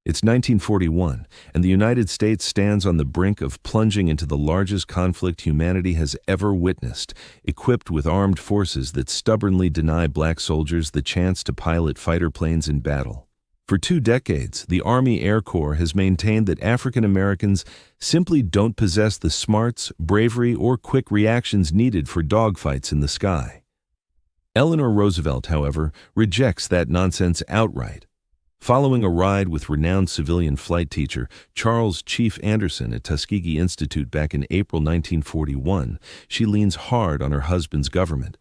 It's 1941, and the United States stands on the brink of plunging into the largest conflict humanity has ever witnessed, equipped with armed forces that stubbornly deny black soldiers the chance to pilot fighter planes in battle. For 2 decades, the Army Air Corps has maintained that African Americans simply don't possess the smarts, bravery, or quick reactions needed for dogfights in the sky. Eleanor Roosevelt, however, rejects that nonsense outright. Following a ride with renowned civilian flight teacher Charles Chief Anderson at Tuskegee Institute back in April 1941, she leans hard on her husband's government.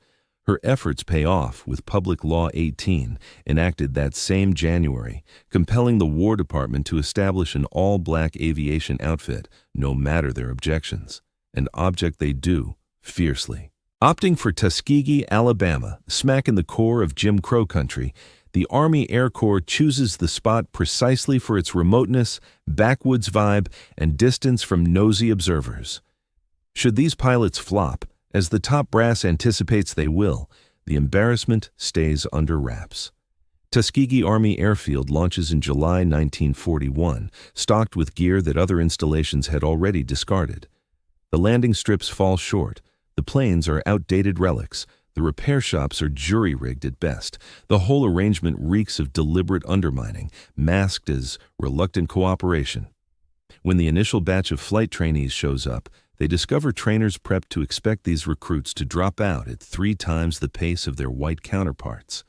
Her efforts pay off with Public Law 18, enacted that same January, compelling the War Department to establish an all-black aviation outfit, no matter their objections. An object they do, fiercely. Opting for Tuskegee, Alabama, smack in the core of Jim Crow country, the Army Air Corps chooses the spot precisely for its remoteness, backwoods vibe, and distance from nosy observers. Should these pilots flop, as the top brass anticipates they will, the embarrassment stays under wraps. Tuskegee Army Airfield launches in July 1941, stocked with gear that other installations had already discarded. The landing strips fall short. The planes are outdated relics. The repair shops are jury-rigged at best. The whole arrangement reeks of deliberate undermining, masked as reluctant cooperation. When the initial batch of flight trainees shows up, they discover trainers prepped to expect these recruits to drop out at 3 times the pace of their white counterparts.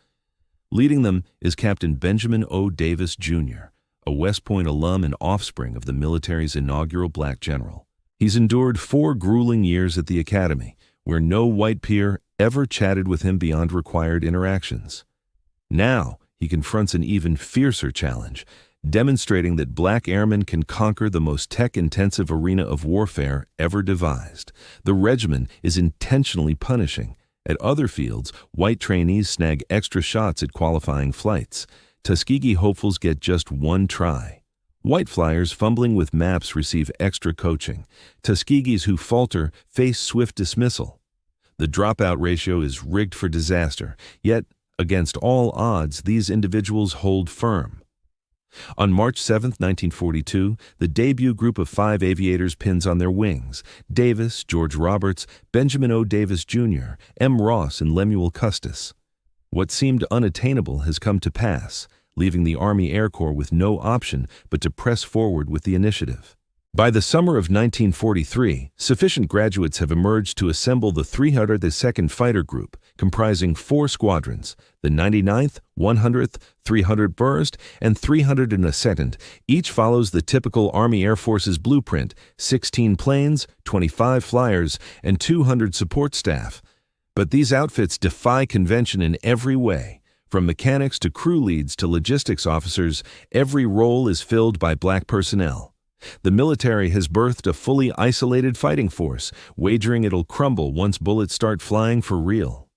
Leading them is Captain Benjamin O. Davis, Jr., a West Point alum and offspring of the military's inaugural black general. He's endured 4 grueling years at the academy, where no white peer ever chatted with him beyond required interactions. Now, he confronts an even fiercer challenge, demonstrating that black airmen can conquer the most tech-intensive arena of warfare ever devised. The regimen is intentionally punishing. At other fields, white trainees snag extra shots at qualifying flights. Tuskegee hopefuls get just 1 try. White flyers fumbling with maps receive extra coaching. Tuskegees who falter face swift dismissal. The dropout ratio is rigged for disaster, yet, against all odds, these individuals hold firm. On March 7, 1942, the debut group of 5 aviators pins on their wings: Davis, George Roberts, Benjamin O. Davis, Jr., M. Ross, and Lemuel Custis. What seemed unattainable has come to pass, leaving the Army Air Corps with no option but to press forward with the initiative. By the summer of 1943, sufficient graduates have emerged to assemble the 302nd Fighter Group, comprising 4 squadrons, the 99th, 100th, 300 First, and 302nd. Each follows the typical Army Air Force's blueprint: 16 planes, 25 flyers, and 200 support staff. But these outfits defy convention in every way. From mechanics to crew leads to logistics officers, every role is filled by black personnel. The military has birthed a fully isolated fighting force, wagering it'll crumble once bullets start flying for real.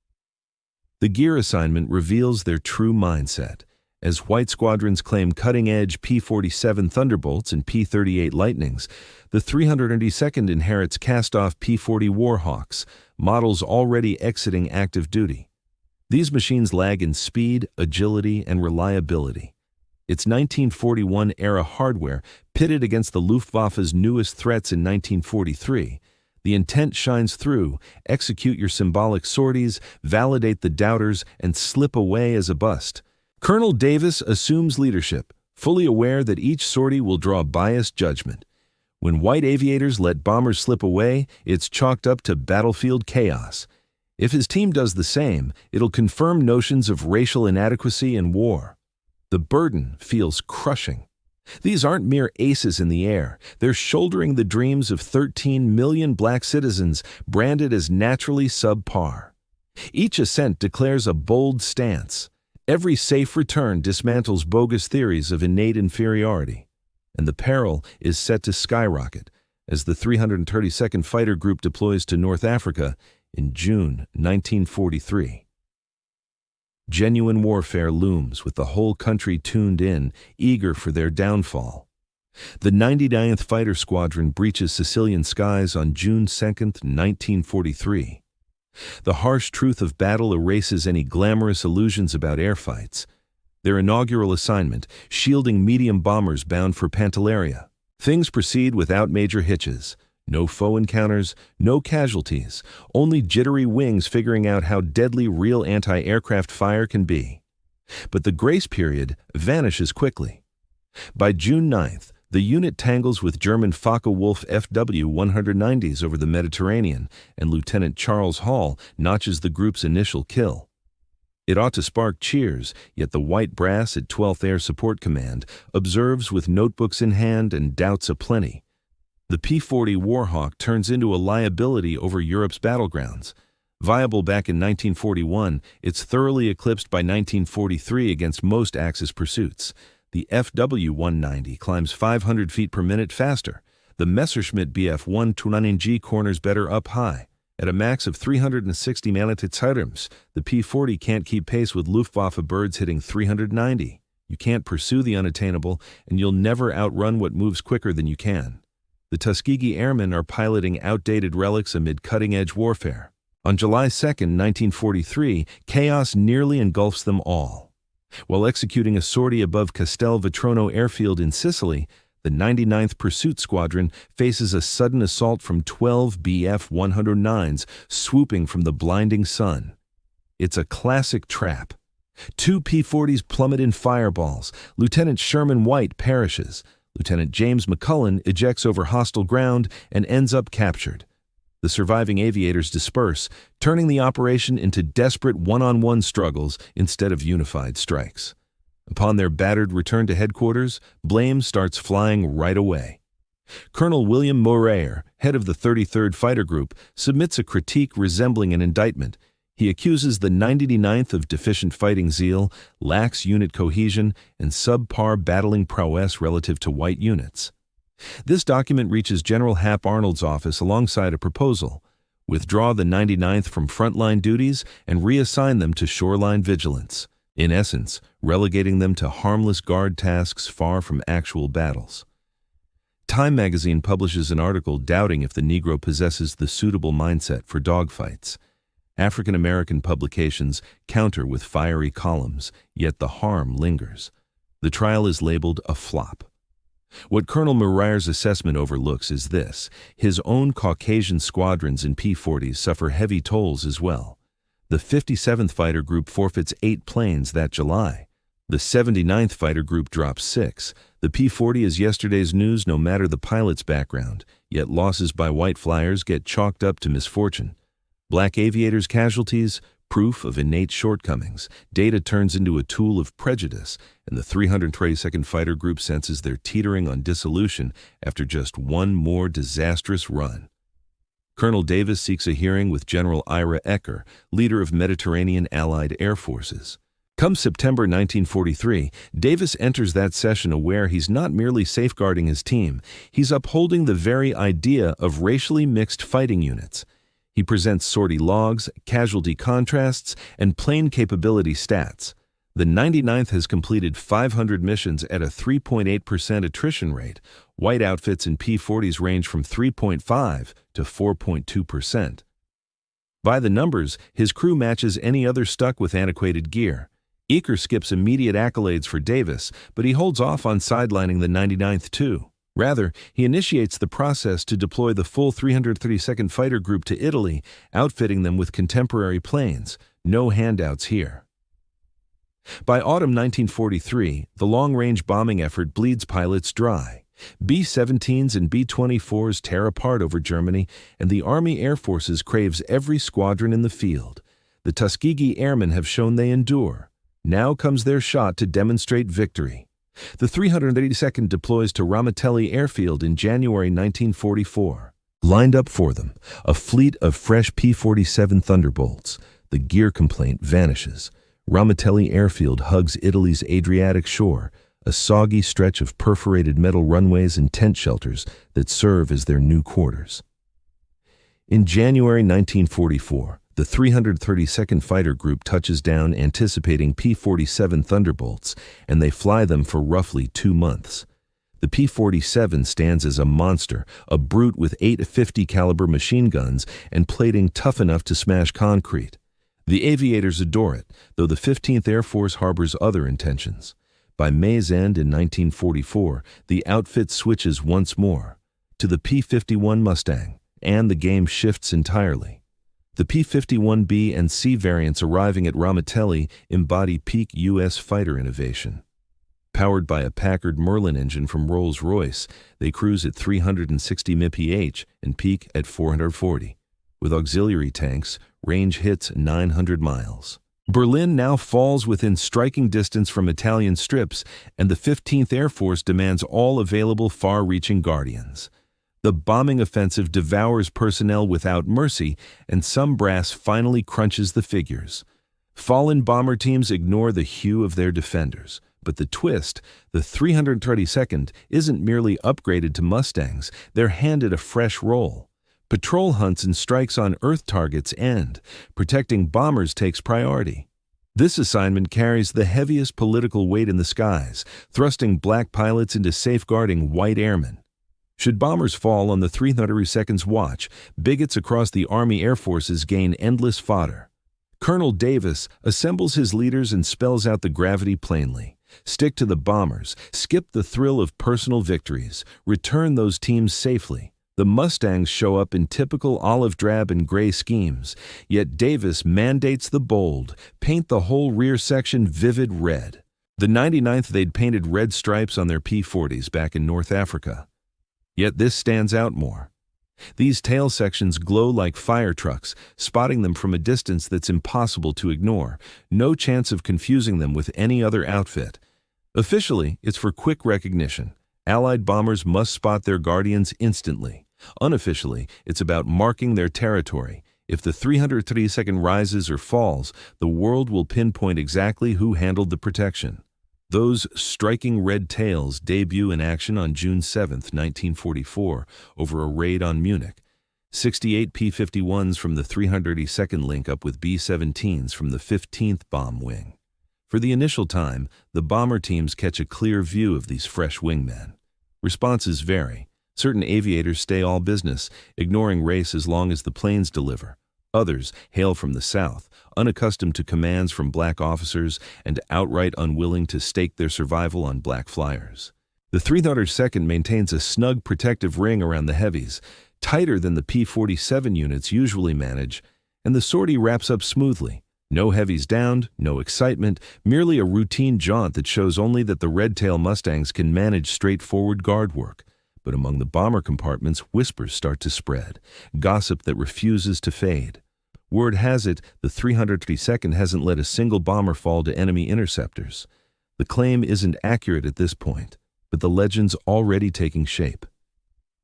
The gear assignment reveals their true mindset. As white squadrons claim cutting-edge P-47 Thunderbolts and P-38 Lightnings, the 302nd inherits cast-off P-40 Warhawks, models already exiting active duty. These machines lag in speed, agility, and reliability. It's 1941-era hardware pitted against the Luftwaffe's newest threats in 1943. The intent shines through: execute your symbolic sorties, validate the doubters, and slip away as a bust. Colonel Davis assumes leadership, fully aware that each sortie will draw biased judgment. When white aviators let bombers slip away, it's chalked up to battlefield chaos. If his team does the same, it'll confirm notions of racial inadequacy in war. The burden feels crushing. These aren't mere aces in the air. They're shouldering the dreams of 13 million black citizens branded as naturally subpar. Each ascent declares a bold stance. Every safe return dismantles bogus theories of innate inferiority. And the peril is set to skyrocket as the 332nd Fighter Group deploys to North Africa in June 1943. Genuine warfare looms with the whole country tuned in, eager for their downfall. The 99th Fighter Squadron breaches Sicilian skies on June 2, 1943. The harsh truth of battle erases any glamorous illusions about air fights. Their inaugural assignment, shielding medium bombers bound for Pantelleria. Things proceed without major hitches. No foe encounters, no casualties, only jittery wings figuring out how deadly real anti-aircraft fire can be. But the grace period vanishes quickly. By June 9th, the unit tangles with German Focke-Wulf FW-190s over the Mediterranean, and Lieutenant Charles Hall notches the group's initial kill. It ought to spark cheers, yet the white brass at 12th Air Support Command observes with notebooks in hand and doubts aplenty. The P-40 Warhawk turns into a liability over Europe's battlegrounds. Viable back in 1941, it's thoroughly eclipsed by 1943 against most Axis pursuits. The FW-190 climbs 500 feet per minute faster. The Messerschmitt Bf-129G corners better up high. At a max of 360 Mann-Zeitums, the P-40 can't keep pace with Luftwaffe birds hitting 390. You can't pursue the unattainable, and you'll never outrun what moves quicker than you can. The Tuskegee Airmen are piloting outdated relics amid cutting-edge warfare. On July 2, 1943, chaos nearly engulfs them all. While executing a sortie above Castel Vetrono airfield in Sicily, the 99th Pursuit Squadron faces a sudden assault from 12 Bf-109s swooping from the blinding sun. It's a classic trap. 2 P-40s plummet in fireballs. Lieutenant Sherman White perishes. Lieutenant James McCullen ejects over hostile ground and ends up captured. The surviving aviators disperse, turning the operation into desperate one-on-one struggles instead of unified strikes. Upon their battered return to headquarters, blame starts flying right away. Colonel William Morayer, head of the 33rd Fighter Group, submits a critique resembling an indictment. He accuses the 99th of deficient fighting zeal, lax unit cohesion, and subpar battling prowess relative to white units. This document reaches General Hap Arnold's office alongside a proposal: withdraw the 99th from frontline duties and reassign them to shoreline vigilance, in essence, relegating them to harmless guard tasks far from actual battles. Time magazine publishes an article doubting if the Negro possesses the suitable mindset for dogfights. African American publications counter with fiery columns, yet the harm lingers. The trial is labeled a flop. What Colonel Morayer's assessment overlooks is this: his own Caucasian squadrons in P-40s suffer heavy tolls as well. The 57th Fighter Group forfeits 8 planes that July. The 79th Fighter Group drops 6. The P-40 is yesterday's news no matter the pilot's background, yet losses by white flyers get chalked up to misfortune. Black aviators' casualties, proof of innate shortcomings. Data turns into a tool of prejudice, and the 322nd Fighter Group senses they're teetering on dissolution after just one more disastrous run. Colonel Davis seeks a hearing with General Ira Ecker, leader of Mediterranean Allied Air Forces. Come September 1943, Davis enters that session aware he's not merely safeguarding his team, he's upholding the very idea of racially mixed fighting units. He presents sortie logs, casualty contrasts, and plane capability stats. The 99th has completed 500 missions at a 3.8% attrition rate. White outfits in P-40s range from 3.5 to 4.2%. By the numbers, his crew matches any other stuck with antiquated gear. Ecker skips immediate accolades for Davis, but he holds off on sidelining the 99th too. Rather, he initiates the process to deploy the full 332nd Fighter Group to Italy, outfitting them with contemporary planes. No handouts here. By autumn 1943, the long-range bombing effort bleeds pilots dry. B-17s and B-24s tear apart over Germany, and the Army Air Forces craves every squadron in the field. The Tuskegee Airmen have shown they endure. Now comes their shot to demonstrate victory. The 382nd deploys to Ramitelli Airfield in January 1944. Lined up for them, a fleet of fresh P-47 Thunderbolts. The gear complaint vanishes. Ramitelli Airfield hugs Italy's Adriatic shore, a soggy stretch of perforated metal runways and tent shelters that serve as their new quarters. In January 1944, the 332nd Fighter Group touches down anticipating P-47 Thunderbolts, and they fly them for roughly 2 months. The P-47 stands as a monster, a brute with 8 50 caliber machine guns and plating tough enough to smash concrete. The aviators adore it, though the 15th Air Force harbors other intentions. By May's end in 1944, the outfit switches once more to the P-51 Mustang, and the game shifts entirely. The P-51B and C variants arriving at Ramitelli embody peak U.S. fighter innovation. Powered by a Packard Merlin engine from Rolls-Royce, they cruise at 360 mph and peak at 440. With auxiliary tanks, range hits 900 miles. Berlin now falls within striking distance from Italian strips, and the 15th Air Force demands all available far-reaching Guardians. The bombing offensive devours personnel without mercy, and some brass finally crunches the figures. Fallen bomber teams ignore the hue of their defenders. But the twist, the 332nd, isn't merely upgraded to Mustangs, they're handed a fresh role. Patrol hunts and strikes on Earth targets end. Protecting bombers takes priority. This assignment carries the heaviest political weight in the skies, thrusting black pilots into safeguarding white airmen. Should bombers fall on the 332nd's watch, bigots across the Army Air Forces gain endless fodder. Colonel Davis assembles his leaders and spells out the gravity plainly. Stick to the bombers, skip the thrill of personal victories, return those teams safely. The Mustangs show up in typical olive drab and gray schemes, yet Davis mandates the bold, paint the whole rear section vivid red. The 99th they'd painted red stripes on their P-40s back in North Africa. Yet this stands out more. These tail sections glow like fire trucks, spotting them from a distance that's impossible to ignore. No chance of confusing them with any other outfit. Officially, it's for quick recognition. Allied bombers must spot their Guardians instantly. Unofficially, it's about marking their territory. If the 332nd rises or falls, the world will pinpoint exactly who handled the protection. Those striking red tails debut in action on June 7, 1944, over a raid on Munich. 68 P-51s from the 332nd link up with B-17s from the 15th Bomb Wing. For the initial time, the bomber teams catch a clear view of these fresh wingmen. Responses vary. Certain aviators stay all business, ignoring race as long as the planes deliver. Others hail from the south, unaccustomed to commands from black officers and outright unwilling to stake their survival on black flyers. The 332nd maintains a snug protective ring around the heavies, tighter than the P-47 units usually manage, and the sortie wraps up smoothly. No heavies downed, no excitement, merely a routine jaunt that shows only that the red-tail Mustangs can manage straightforward guard work. But among the bomber compartments, whispers start to spread, gossip that refuses to fade. Word has it, the 332nd hasn't let a single bomber fall to enemy interceptors. The claim isn't accurate at this point, but the legend's already taking shape.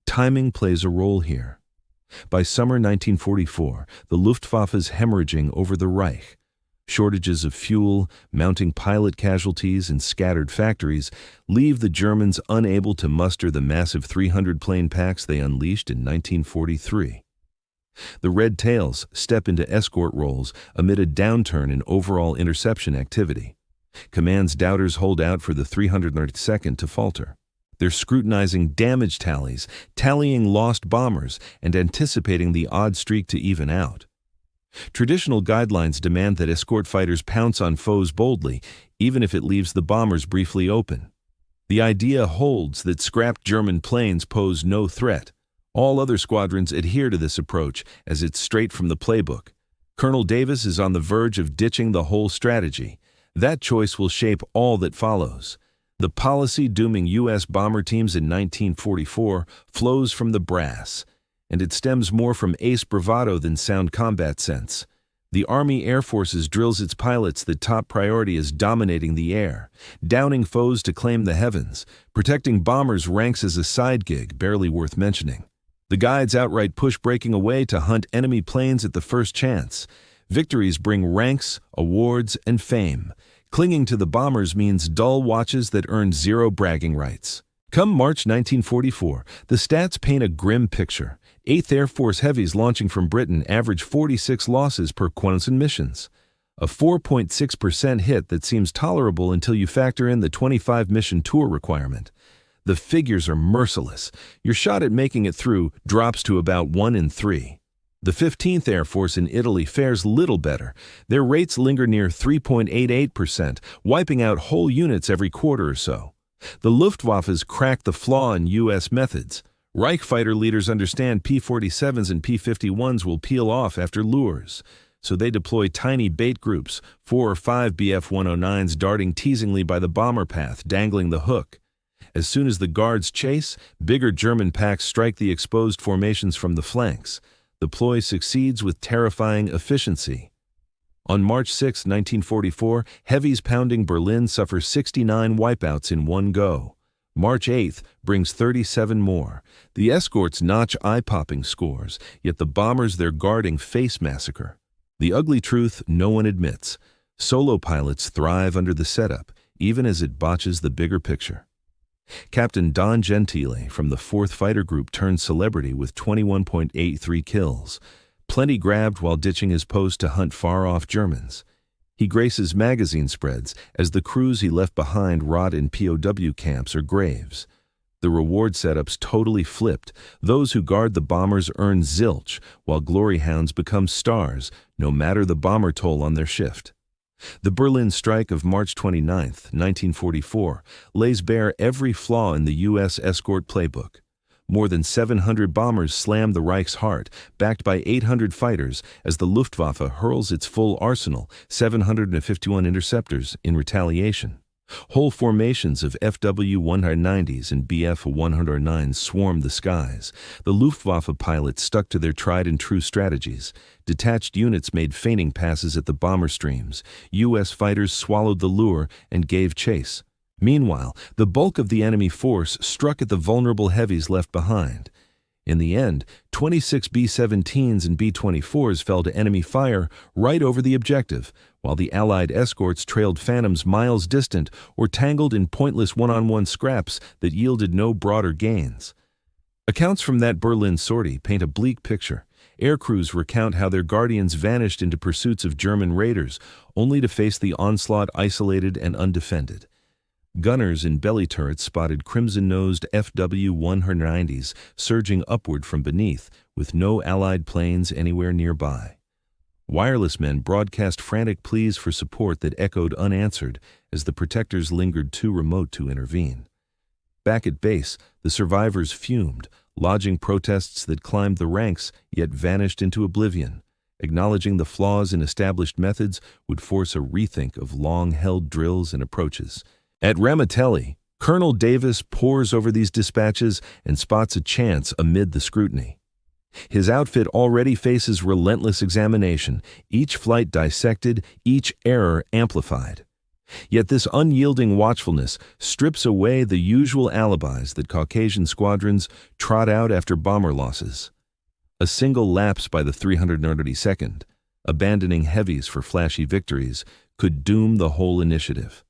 Timing plays a role here. By summer 1944, the Luftwaffe's hemorrhaging over the Reich. Shortages of fuel, mounting pilot casualties, and scattered factories leave the Germans unable to muster the massive 300-plane packs they unleashed in 1943. The Red Tails step into escort roles amid a downturn in overall interception activity. Command's doubters hold out for the 332nd to falter. They're scrutinizing damage tallies, tallying lost bombers, and anticipating the odd streak to even out. Traditional guidelines demand that escort fighters pounce on foes boldly, even if it leaves the bombers briefly open. The idea holds that scrapped German planes pose no threat. All other squadrons adhere to this approach, as it's straight from the playbook. Colonel Davis is on the verge of ditching the whole strategy. That choice will shape all that follows. The policy dooming U.S. bomber teams in 1944 flows from the brass, and it stems more from ace bravado than sound combat sense. The Army Air Forces drills its pilots that top priority is dominating the air, downing foes to claim the heavens. Protecting bombers ranks as a side gig, barely worth mentioning. The guides outright push breaking away to hunt enemy planes at the first chance. Victories bring ranks, awards, and fame. Clinging to the bombers means dull watches that earn zero bragging rights. Come March 1944, the stats paint a grim picture. 8th Air Force heavies launching from Britain average 46 losses per Quonset missions. A 4.6% hit that seems tolerable until you factor in the 25-mission tour requirement. The figures are merciless. Your shot at making it through drops to about 1 in 3. The 15th Air Force in Italy fares little better. Their rates linger near 3.88%, wiping out whole units every quarter or so. The Luftwaffe's cracked the flaw in U.S. methods. Reich fighter leaders understand P-47s and P-51s will peel off after lures, so they deploy tiny bait groups, 4 or 5 Bf-109s darting teasingly by the bomber path, dangling the hook. As soon as the guards chase, bigger German packs strike the exposed formations from the flanks. The ploy succeeds with terrifying efficiency. On March 6, 1944, heavies pounding Berlin suffer 69 wipeouts in one go. March 8th brings 37 more. The escorts notch eye-popping scores, yet the bombers they're guarding face massacre. The ugly truth no one admits. Solo pilots thrive under the setup, even as it botches the bigger picture. Captain Don Gentile from the 4th Fighter Group turned celebrity with 21.83 kills, plenty grabbed while ditching his post to hunt far-off Germans. He graces magazine spreads as the crews he left behind rot in POW camps or graves. The reward setup's totally flipped. Those who guard the bombers earn zilch, while glory hounds become stars, no matter the bomber toll on their shift. The Berlin strike of March 29, 1944, lays bare every flaw in the U.S. escort playbook. More than 700 bombers slam the Reich's heart, backed by 800 fighters, as the Luftwaffe hurls its full arsenal, 751 interceptors, in retaliation. Whole formations of FW-190s and Bf-109s swarmed the skies. The Luftwaffe pilots stuck to their tried-and-true strategies. Detached units made feigning passes at the bomber streams. U.S. fighters swallowed the lure and gave chase. Meanwhile, the bulk of the enemy force struck at the vulnerable heavies left behind. In the end, 26 B-17s and B-24s fell to enemy fire right over the objective, while the Allied escorts trailed phantoms miles distant or tangled in pointless one-on-one scraps that yielded no broader gains. Accounts from that Berlin sortie paint a bleak picture. Air crews recount how their guardians vanished into pursuits of German raiders, only to face the onslaught isolated and undefended. Gunners in belly turrets spotted crimson-nosed FW-190s surging upward from beneath, with no Allied planes anywhere nearby. Wireless men broadcast frantic pleas for support that echoed unanswered as the protectors lingered too remote to intervene. Back at base, the survivors fumed, lodging protests that climbed the ranks yet vanished into oblivion. Acknowledging the flaws in established methods would force a rethink of long-held drills and approaches. At Ramitelli, Colonel Davis pores over these dispatches and spots a chance amid the scrutiny. His outfit already faces relentless examination, each flight dissected, each error amplified. Yet this unyielding watchfulness strips away the usual alibis that Caucasian squadrons trot out after bomber losses. A single lapse by the 332nd, abandoning heavies for flashy victories, could doom the whole initiative.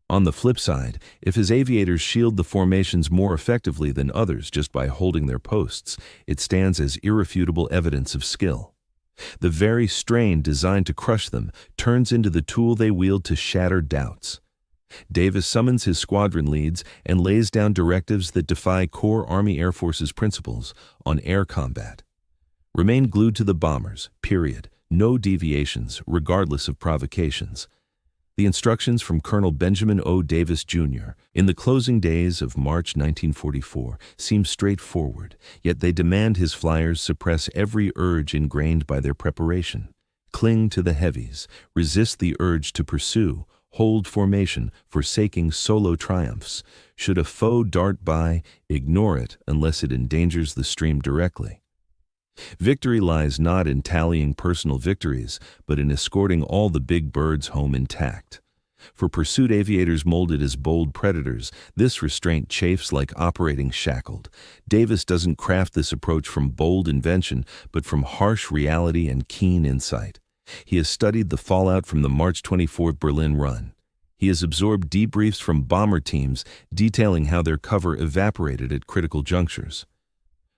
On the flip side, if his aviators shield the formations more effectively than others just by holding their posts, it stands as irrefutable evidence of skill. The very strain designed to crush them turns into the tool they wield to shatter doubts. Davis summons his squadron leads and lays down directives that defy core Army Air Force's principles on air combat. Remain glued to the bombers, period. No deviations, regardless of provocations. The instructions from Colonel Benjamin O. Davis, Jr. in the closing days of March 1944 seem straightforward, yet they demand his flyers suppress every urge ingrained by their preparation. Cling to the heavies, resist the urge to pursue, hold formation, forsaking solo triumphs. Should a foe dart by, ignore it unless it endangers the stream directly. Victory lies not in tallying personal victories, but in escorting all the big birds home intact. For pursuit aviators molded as bold predators, this restraint chafes like operating shackled. Davis doesn't craft this approach from bold invention, but from harsh reality and keen insight. He has studied the fallout from the March 24th Berlin run. He has absorbed debriefs from bomber teams detailing how their cover evaporated at critical junctures.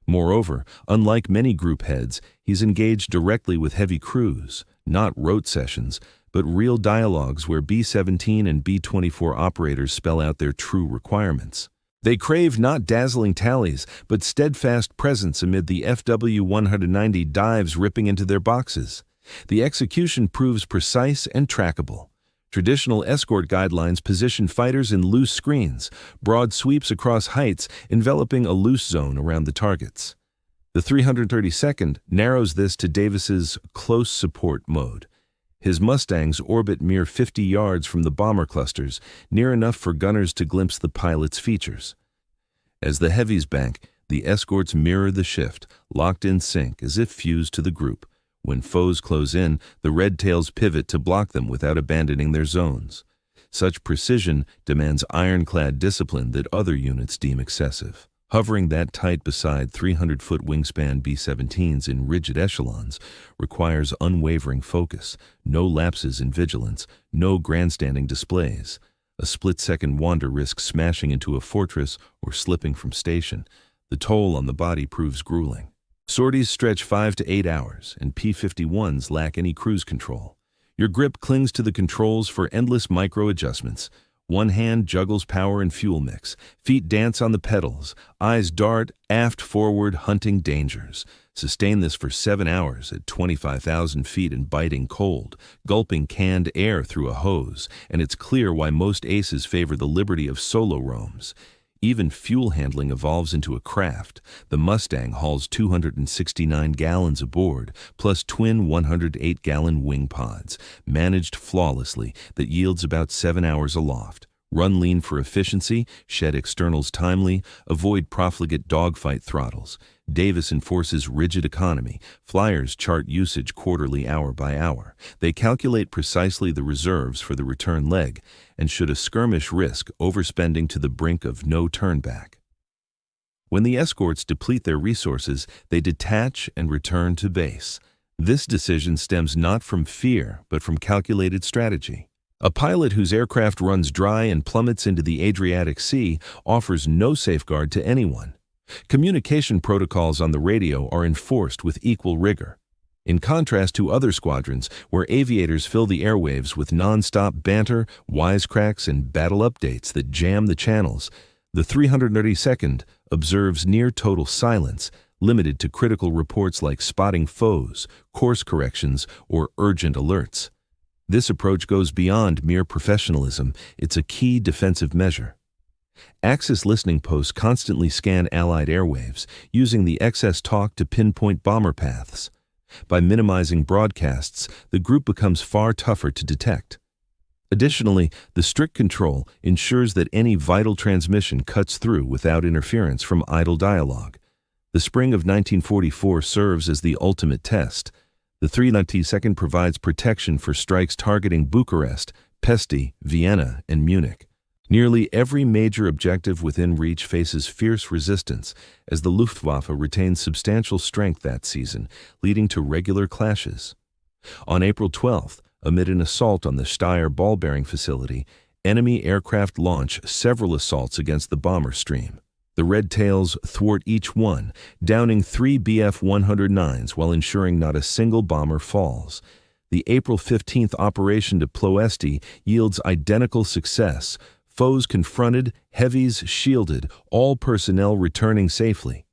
Moreover, unlike many group heads, he's engaged directly with heavy crews, not rote sessions, but real dialogues where B-17 and B-24 operators spell out their true requirements. They crave not dazzling tallies, but steadfast presence amid the FW-190 dives ripping into their boxes. The execution proves precise and trackable. Traditional escort guidelines position fighters in loose screens, broad sweeps across heights, enveloping a loose zone around the targets. The 332nd narrows this to Davis's close support mode. His Mustangs orbit mere 50 yards from the bomber clusters, near enough for gunners to glimpse the pilot's features. As the heavies bank, the escorts mirror the shift, locked in sync as if fused to the group. When foes close in, the red tails pivot to block them without abandoning their zones. Such precision demands ironclad discipline that other units deem excessive. Hovering that tight beside 300-foot wingspan B-17s in rigid echelons requires unwavering focus, no lapses in vigilance, no grandstanding displays. A split-second wander risks smashing into a fortress or slipping from station. The toll on the body proves grueling. Sorties stretch 5 to 8 hours, and P-51s lack any cruise control. Your grip clings to the controls for endless micro-adjustments. One hand juggles power and fuel mix. Feet dance on the pedals. Eyes dart aft forward, hunting dangers. Sustain this for 7 hours at 25,000 feet and biting cold, gulping canned air through a hose, and it's clear why most aces favor the liberty of solo roams. Even fuel handling evolves into a craft. The Mustang hauls 269 gallons aboard, plus twin 108-gallon wing pods, managed flawlessly, that yields about 7 hours aloft. Run lean for efficiency, shed externals timely, avoid profligate dogfight throttles. Davis enforces rigid economy. Flyers chart usage quarterly, hour by hour. They calculate precisely the reserves for the return leg, and should a skirmish risk overspending to the brink of no turn back. When the escorts deplete their resources, they detach and return to base. This decision stems not from fear, but from calculated strategy. A pilot whose aircraft runs dry and plummets into the Adriatic Sea offers no safeguard to anyone. Communication protocols on the radio are enforced with equal rigor. In contrast to other squadrons, where aviators fill the airwaves with non-stop banter, wisecracks, and battle updates that jam the channels, the 332nd observes near-total silence, limited to critical reports like spotting foes, course corrections, or urgent alerts. This approach goes beyond mere professionalism. It's a key defensive measure. Axis listening posts constantly scan Allied airwaves, using the excess talk to pinpoint bomber paths. By minimizing broadcasts, the group becomes far tougher to detect. Additionally, the strict control ensures that any vital transmission cuts through without interference from idle dialogue. The spring of 1944 serves as the ultimate test. The 392nd provides protection for strikes targeting Bucharest, Pesti, Vienna, and Munich. Nearly every major objective within reach faces fierce resistance, as the Luftwaffe retains substantial strength that season, leading to regular clashes. On April 12th, amid an assault on the Steyr ball-bearing facility, enemy aircraft launch several assaults against the bomber stream. The Red Tails thwart each one, downing 3 Bf-109s while ensuring not a single bomber falls. The April 15th operation to Ploesti yields identical success. Foes confronted, heavies shielded, all personnel returning safely.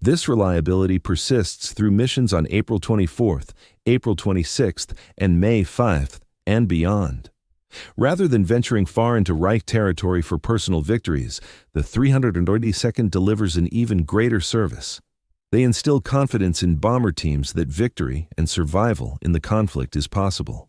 This reliability persists through missions on April 24th, April 26th, and May 5th, and beyond. Rather than venturing far into Reich territory for personal victories, the 332nd delivers an even greater service. They instill confidence in bomber teams that victory and survival in the conflict is possible.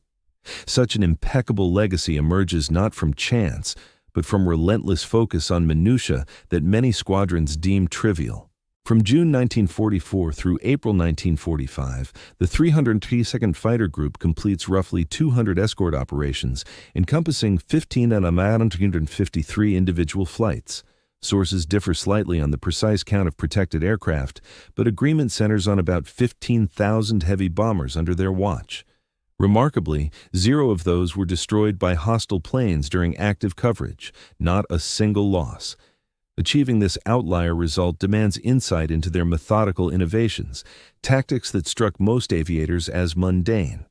Such an impeccable legacy emerges not from chance, but from relentless focus on minutiae that many squadrons deem trivial. From June 1944 through April 1945, the 332nd Fighter Group completes roughly 200 escort operations, encompassing 1,553 individual flights. Sources differ slightly on the precise count of protected aircraft, but agreement centers on about 15,000 heavy bombers under their watch. Remarkably, 0 of those were destroyed by hostile planes during active coverage, not a single loss. Achieving this outlier result demands insight into their methodical innovations, tactics that struck most aviators as mundane.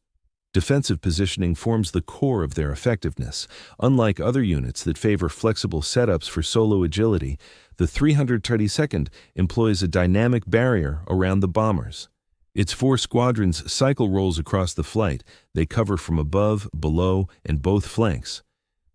Defensive positioning forms the core of their effectiveness. Unlike other units that favor flexible setups for solo agility, the 332nd employs a dynamic barrier around the bombers. Its 4 squadrons cycle rolls across the flight. They cover from above, below, and both flanks.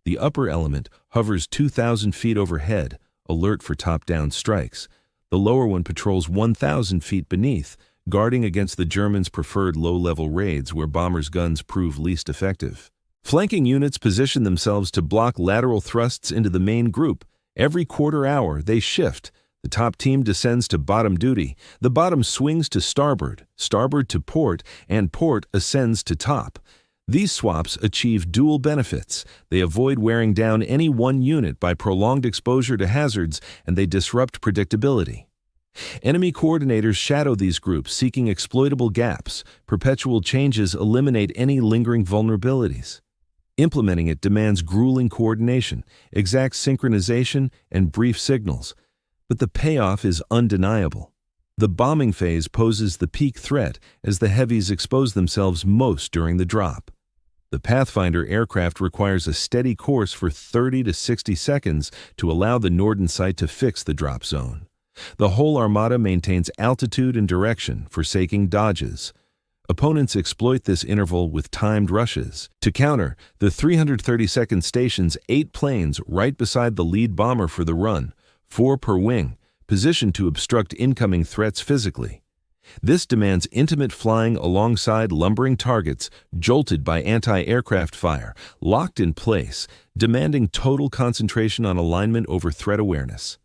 The upper element hovers 2,000 feet overhead, alert for top-down strikes. The lower one patrols 1,000 feet beneath, guarding against the Germans' preferred low-level raids where bombers' guns prove least effective. Flanking units position themselves to block lateral thrusts into the main group. Every quarter hour, they shift. The top team descends to bottom duty. The bottom swings to starboard, starboard to port, and port ascends to top. These swaps achieve dual benefits. They avoid wearing down any one unit by prolonged exposure to hazards, and they disrupt predictability. Enemy coordinators shadow these groups, seeking exploitable gaps. Perpetual changes eliminate any lingering vulnerabilities. Implementing it demands grueling coordination, exact synchronization, and brief signals. But the payoff is undeniable. The bombing phase poses the peak threat as the heavies expose themselves most during the drop. The Pathfinder aircraft requires a steady course for 30 to 60 seconds to allow the Nordensight to fix the drop zone. The whole armada maintains altitude and direction, forsaking dodges. Opponents exploit this interval with timed rushes. To counter, the 332nd stations 8 planes right beside the lead bomber for the run, 4 per wing, positioned to obstruct incoming threats physically. This demands intimate flying alongside lumbering targets, jolted by anti-aircraft fire, locked in place, demanding total concentration on alignment over threat awareness.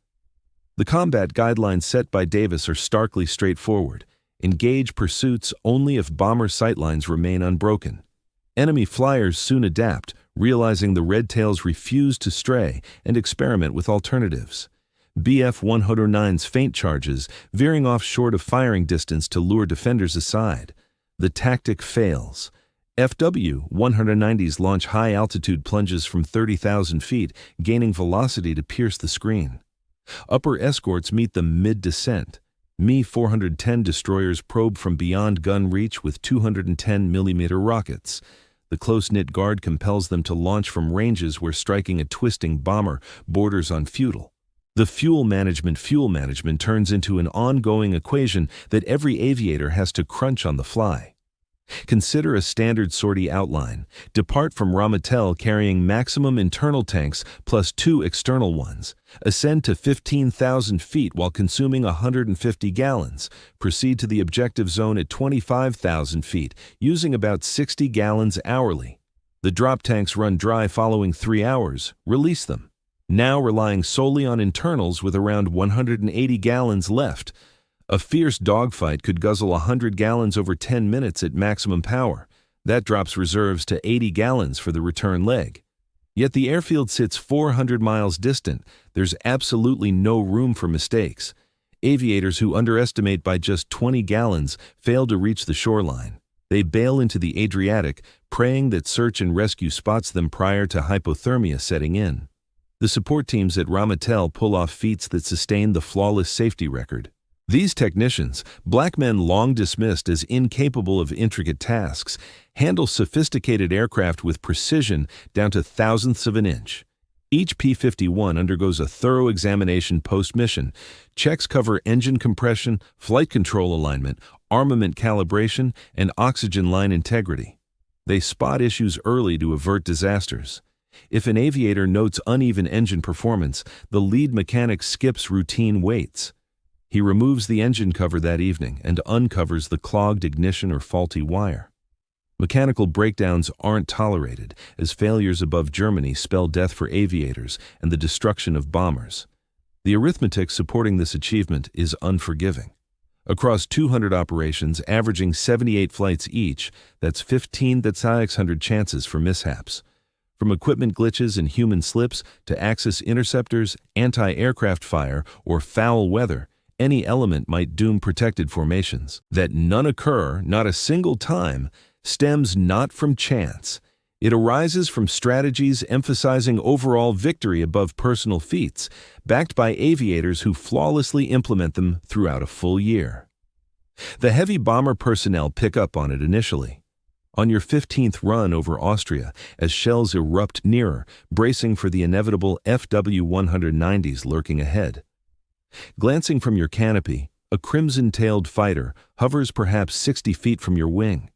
The combat guidelines set by Davis are starkly straightforward. Engage pursuits only if bomber sightlines remain unbroken. Enemy flyers soon adapt, realizing the red tails refuse to stray and experiment with alternatives. BF-109's feint charges, veering off short of firing distance to lure defenders aside. The tactic fails. FW-190s launch high-altitude plunges from 30,000 feet, gaining velocity to pierce the screen. Upper escorts meet them mid-descent. Me-410 destroyers probe from beyond gun reach with 210mm rockets. The close-knit guard compels them to launch from ranges where striking a twisting bomber borders on futile. The fuel management turns into an ongoing equation that every aviator has to crunch on the fly. Consider a standard sortie outline. Depart from Ramatel carrying maximum internal tanks plus 2 external ones. Ascend to 15,000 feet while consuming 150 gallons. Proceed to the objective zone at 25,000 feet, using about 60 gallons hourly. The drop tanks run dry following 3 hours. Release them. Now relying solely on internals with around 180 gallons left. A fierce dogfight could guzzle 100 gallons over 10 minutes at maximum power. That drops reserves to 80 gallons for the return leg. Yet the airfield sits 400 miles distant. There's absolutely no room for mistakes. Aviators who underestimate by just 20 gallons fail to reach the shoreline. They bail into the Adriatic, praying that search and rescue spots them prior to hypothermia setting in. The support teams at Ramatel pull off feats that sustain the flawless safety record. These technicians, black men long dismissed as incapable of intricate tasks, handle sophisticated aircraft with precision down to thousandths of an inch. Each P-51 undergoes a thorough examination post-mission. Checks cover engine compression, flight control alignment, armament calibration, and oxygen line integrity. They spot issues early to avert disasters. If an aviator notes uneven engine performance, the lead mechanic skips routine waits. He removes the engine cover that evening and uncovers the clogged ignition or faulty wire. Mechanical breakdowns aren't tolerated, as failures above Germany spell death for aviators and the destruction of bombers. The arithmetic supporting this achievement is unforgiving. Across 200 operations, averaging 78 flights each, that's 15,600 chances for mishaps. From equipment glitches and human slips to Axis interceptors, anti-aircraft fire, or foul weather, any element might doom protected formations. That none occur, not a single time, stems not from chance. It arises from strategies emphasizing overall victory above personal feats, backed by aviators who flawlessly implement them throughout a full year. The heavy bomber personnel pick up on it initially. On your 15th run over Austria, as shells erupt nearer, bracing for the inevitable FW-190s lurking ahead. Glancing from your canopy, a crimson-tailed fighter hovers perhaps 60 feet from your wing.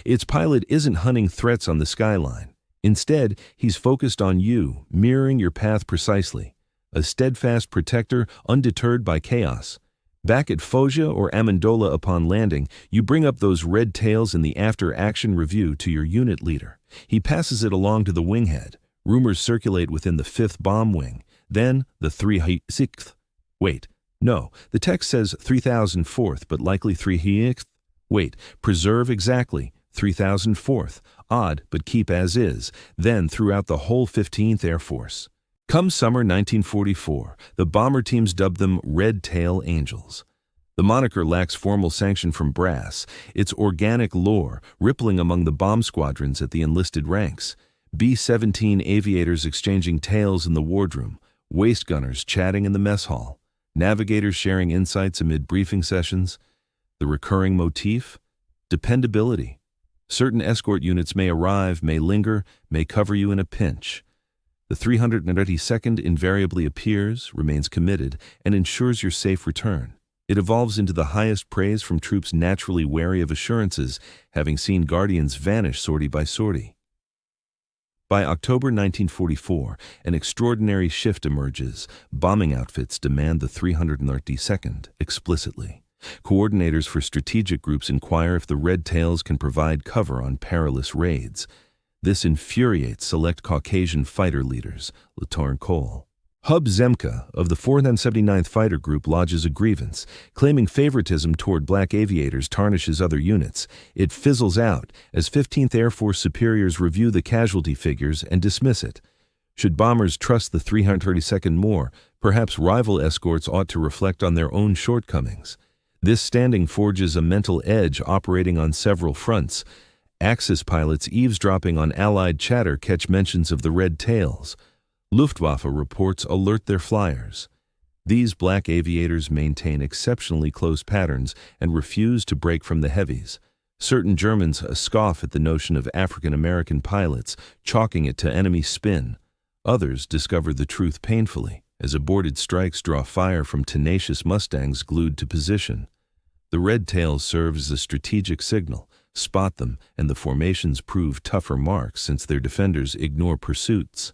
Its pilot isn't hunting threats on the skyline. Instead, he's focused on you, mirroring your path precisely. A steadfast protector, undeterred by chaos. Back at Foggia or Amendola upon landing, you bring up those red tails in the after-action review to your unit leader. He passes it along to the winghead. Rumors circulate within the 5th bomb wing. Then, the 306th. Wait, no, the text says 3004th, but likely 306th. Wait, preserve exactly, 3004th. Odd, but keep as is. Then throughout the whole 15th Air Force. Come summer 1944, the bomber teams dubbed them Red Tail Angels. The moniker lacks formal sanction from brass, its organic lore rippling among the bomb squadrons at the enlisted ranks. B-17 aviators exchanging tales in the wardroom, waist gunners chatting in the mess hall, navigators sharing insights amid briefing sessions. The recurring motif? Dependability. Certain escort units may arrive, may linger, may cover you in a pinch. The 332nd invariably appears, remains committed, and ensures your safe return. It evolves into the highest praise from troops naturally wary of assurances, having seen Guardians vanish sortie by sortie. By October 1944, an extraordinary shift emerges. Bombing outfits demand the 332nd explicitly. Coordinators for strategic groups inquire if the Red Tails can provide cover on perilous raids. This infuriates select Caucasian fighter leaders, Latour Cole. Hub Zemka of the 479th Fighter Group lodges a grievance, claiming favoritism toward black aviators tarnishes other units. It fizzles out as 15th Air Force superiors review the casualty figures and dismiss it. Should bombers trust the 332nd more, perhaps rival escorts ought to reflect on their own shortcomings. This standing forges a mental edge operating on several fronts. Axis pilots eavesdropping on Allied chatter catch mentions of the Red Tails. Luftwaffe reports alert their flyers. These black aviators maintain exceptionally close patterns and refuse to break from the heavies. Certain Germans scoff at the notion of African-American pilots, chalking it to enemy spin. Others discover the truth painfully, as aborted strikes draw fire from tenacious Mustangs glued to position. The Red Tails serve as a strategic signal. Spot them, and the formations prove tougher marks since their defenders ignore pursuits.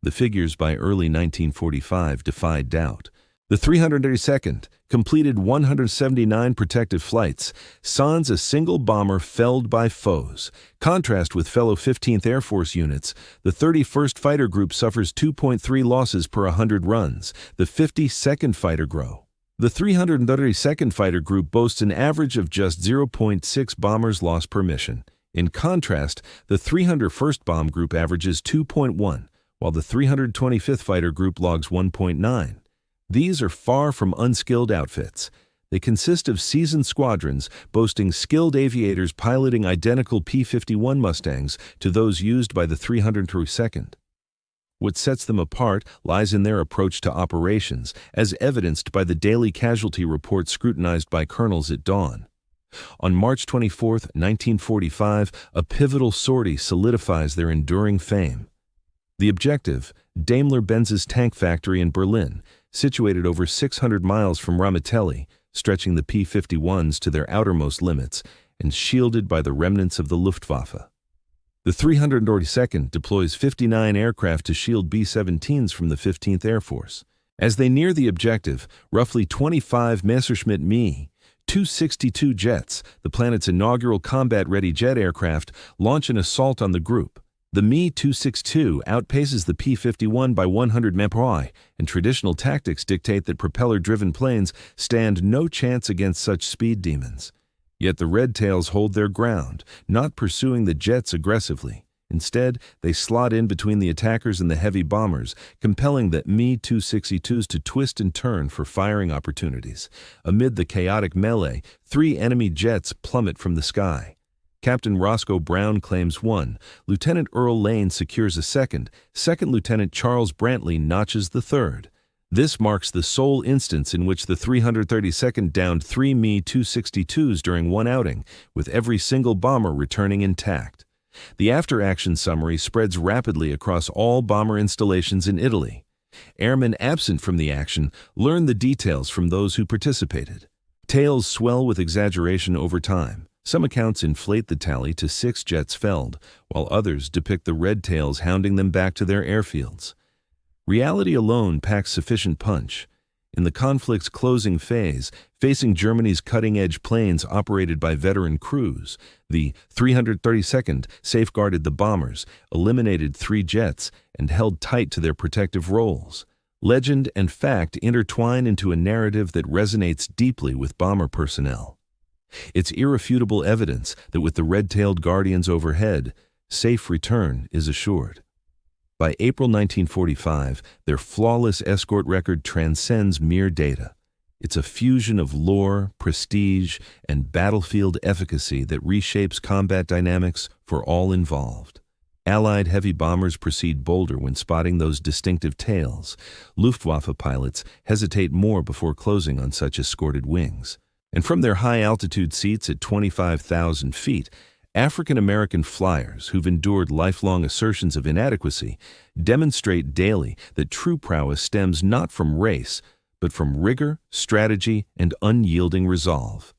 The figures by early 1945 defied doubt. The 332nd completed 179 protective flights, sans a single bomber felled by foes. Contrast with fellow 15th Air Force units, the 31st Fighter Group suffers 2.3 losses per 100 runs, the 52nd Fighter Group. The 332nd Fighter Group boasts an average of just 0.6 bombers lost per mission. In contrast, the 301st Bomb Group averages 2.1, while the 325th Fighter Group logs 1.9. These are far from unskilled outfits. They consist of seasoned squadrons boasting skilled aviators piloting identical P-51 Mustangs to those used by the 302nd. What sets them apart lies in their approach to operations, as evidenced by the daily casualty report scrutinized by colonels at dawn. On March 24, 1945, a pivotal sortie solidifies their enduring fame. The objective, Daimler-Benz's tank factory in Berlin, situated over 600 miles from Ramitelli, stretching the P-51s to their outermost limits and shielded by the remnants of the Luftwaffe. The 342nd deploys 59 aircraft to shield B-17s from the 15th Air Force. As they near the objective, roughly 25 Messerschmitt Me 262 jets, the planet's inaugural combat-ready jet aircraft, launch an assault on the group. The Me-262 outpaces the P-51 by 100 mph, and traditional tactics dictate that propeller-driven planes stand no chance against such speed demons. Yet the Red Tails hold their ground, not pursuing the jets aggressively. Instead, they slot in between the attackers and the heavy bombers, compelling the Me-262s to twist and turn for firing opportunities. Amid the chaotic melee, 3 enemy jets plummet from the sky. Captain Roscoe Brown claims 1, Lieutenant Earl Lane secures a 2nd, Second Lieutenant Charles Brantley notches the 3rd. This marks the sole instance in which the 332nd downed 3 Me-262s during one outing, with every single bomber returning intact. The after-action summary spreads rapidly across all bomber installations in Italy. Airmen absent from the action learn the details from those who participated. Tales swell with exaggeration over time. Some accounts inflate the tally to 6 jets felled, while others depict the red tails hounding them back to their airfields. Reality alone packs sufficient punch. In the conflict's closing phase, facing Germany's cutting-edge planes operated by veteran crews, the 332nd safeguarded the bombers, eliminated 3 jets, and held tight to their protective roles. Legend and fact intertwine into a narrative that resonates deeply with bomber personnel. It's irrefutable evidence that with the red-tailed guardians overhead, safe return is assured. By April 1945, their flawless escort record transcends mere data. It's a fusion of lore, prestige, and battlefield efficacy that reshapes combat dynamics for all involved. Allied heavy bombers proceed bolder when spotting those distinctive tails. Luftwaffe pilots hesitate more before closing on such escorted wings. And from their high-altitude seats at 25,000 feet, African-American flyers who've endured lifelong assertions of inadequacy demonstrate daily that true prowess stems not from race, but from rigor, strategy, and unyielding resolve.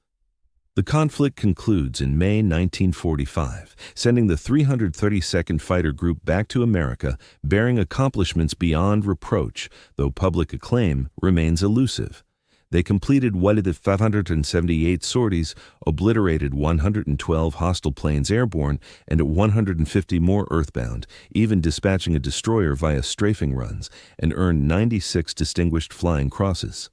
The conflict concludes in May 1945, sending the 332nd Fighter Group back to America, bearing accomplishments beyond reproach, though public acclaim remains elusive. They completed 578 sorties, obliterated 112 hostile planes airborne, and 150 more earthbound, even dispatching a destroyer via strafing runs, and earned 96 distinguished flying crosses.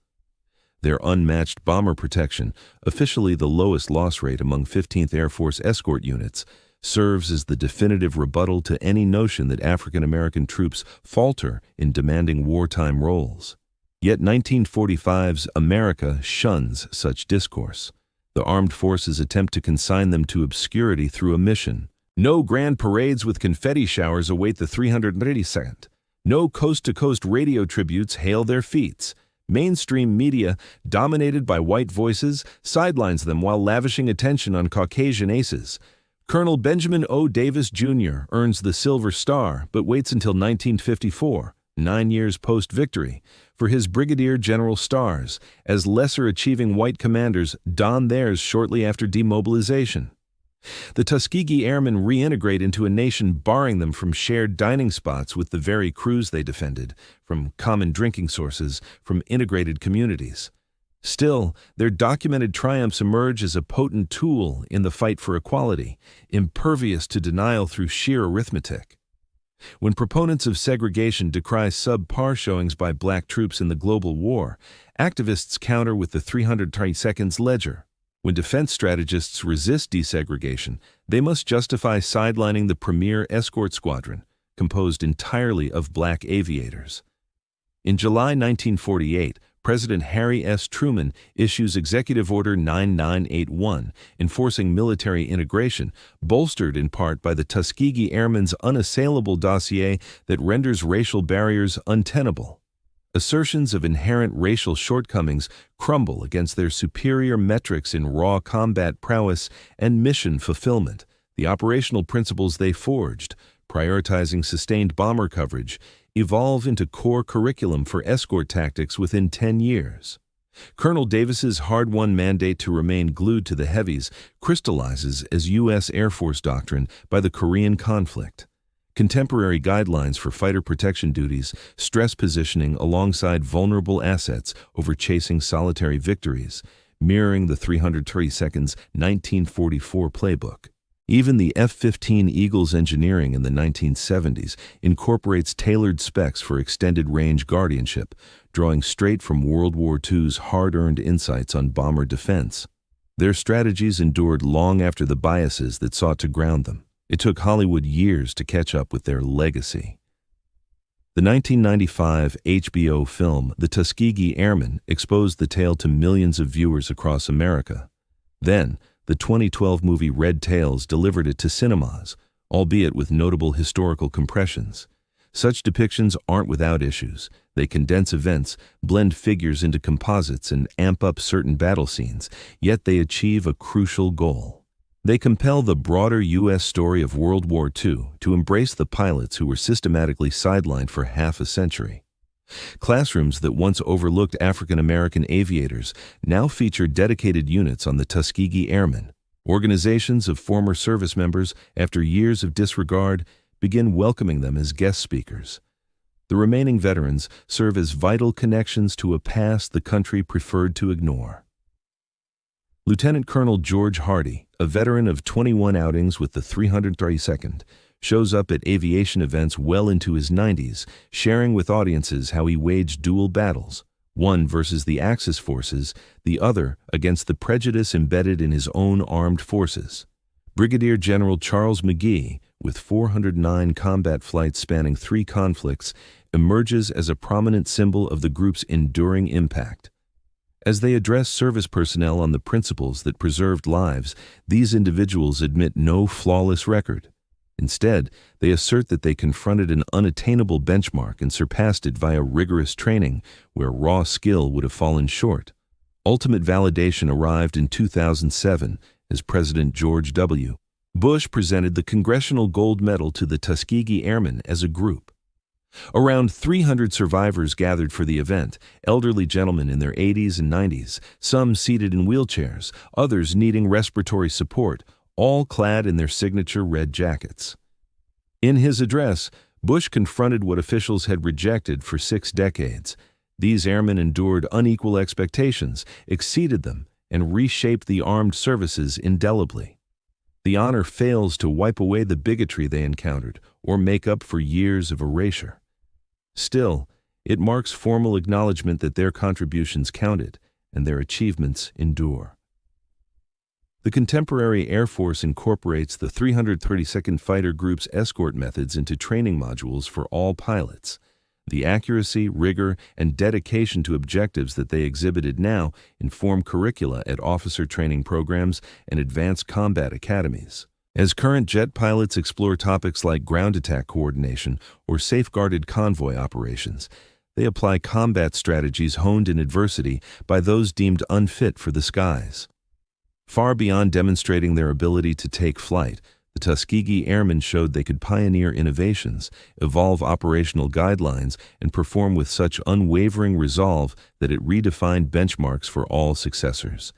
Their unmatched bomber protection, officially the lowest loss rate among 15th Air Force escort units, serves as the definitive rebuttal to any notion that African American troops falter in demanding wartime roles. Yet 1945's America shuns such discourse. The armed forces attempt to consign them to obscurity through omission. No grand parades with confetti showers await the 332nd. No coast-to-coast radio tributes hail their feats. Mainstream media, dominated by white voices, sidelines them while lavishing attention on Caucasian aces. Colonel Benjamin O. Davis, Jr. earns the Silver Star, but waits until 1954, 9 years post-victory, for his Brigadier General stars, as lesser-achieving white commanders don theirs shortly after demobilization. The Tuskegee Airmen reintegrate into a nation barring them from shared dining spots with the very crews they defended, from common drinking sources, from integrated communities. Still, their documented triumphs emerge as a potent tool in the fight for equality, impervious to denial through sheer arithmetic. When proponents of segregation decry subpar showings by black troops in the global war, activists counter with the 332nd's ledger. When defense strategists resist desegregation, they must justify sidelining the premier escort squadron, composed entirely of black aviators. In July 1948, President Harry S. Truman issues Executive Order 9981, enforcing military integration, bolstered in part by the Tuskegee Airmen's unassailable dossier that renders racial barriers untenable. Assertions of inherent racial shortcomings crumble against their superior metrics in raw combat prowess and mission fulfillment. The operational principles they forged, prioritizing sustained bomber coverage, evolve into core curriculum for escort tactics within 10 years. Colonel Davis's hard-won mandate to remain glued to the heavies crystallizes as U.S. Air Force doctrine by the Korean conflict. Contemporary guidelines for fighter protection duties stress positioning alongside vulnerable assets over chasing solitary victories, mirroring the 332nd's 1944 playbook. Even the F-15 Eagle's engineering in the 1970s incorporates tailored specs for extended-range guardianship, drawing straight from World War II's hard-earned insights on bomber defense. Their strategies endured long after the biases that sought to ground them. It took Hollywood years to catch up with their legacy. The 1995 HBO film The Tuskegee Airmen exposed the tale to millions of viewers across America. Then, the 2012 movie Red Tails delivered it to cinemas, albeit with notable historical compressions. Such depictions aren't without issues. They condense events, blend figures into composites, and amp up certain battle scenes, yet they achieve a crucial goal. They compel the broader U.S. story of World War II to embrace the pilots who were systematically sidelined for half a century. Classrooms that once overlooked African American aviators now feature dedicated units on the Tuskegee Airmen. Organizations of former service members, after years of disregard, begin welcoming them as guest speakers. The remaining veterans serve as vital connections to a past the country preferred to ignore. Lieutenant Colonel George Hardy, a veteran of 21 outings with the 332nd, shows up at aviation events well into his 90s, sharing with audiences how he waged dual battles, one versus the Axis forces, the other against the prejudice embedded in his own armed forces. Brigadier General Charles McGee, with 409 combat flights spanning 3 conflicts, emerges as a prominent symbol of the group's enduring impact. As they address service personnel on the principles that preserved lives, these individuals admit no flawless record. Instead, they assert that they confronted an unattainable benchmark and surpassed it via rigorous training where raw skill would have fallen short. Ultimate validation arrived in 2007 as President George W. Bush presented the Congressional Gold Medal to the Tuskegee Airmen as a group. Around 300 survivors gathered for the event, elderly gentlemen in their 80s and 90s, some seated in wheelchairs, others needing respiratory support, all clad in their signature red jackets. In his address, Bush confronted what officials had rejected for 6 decades. These airmen endured unequal expectations, exceeded them, and reshaped the armed services indelibly. The honor fails to wipe away the bigotry they encountered or make up for years of erasure. Still, it marks formal acknowledgement that their contributions counted and their achievements endure. The contemporary Air Force incorporates the 332nd Fighter Group's escort methods into training modules for all pilots. The accuracy, rigor, and dedication to objectives that they exhibited now inform curricula at officer training programs and advanced combat academies. As current jet pilots explore topics like ground attack coordination or safeguarded convoy operations, they apply combat strategies honed in adversity by those deemed unfit for the skies. Far beyond demonstrating their ability to take flight, the Tuskegee Airmen showed they could pioneer innovations, evolve operational guidelines, and perform with such unwavering resolve that it redefined benchmarks for all successors.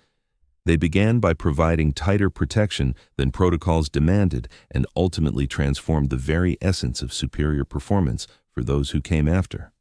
They began by providing tighter protection than protocols demanded and ultimately transformed the very essence of superior performance for those who came after.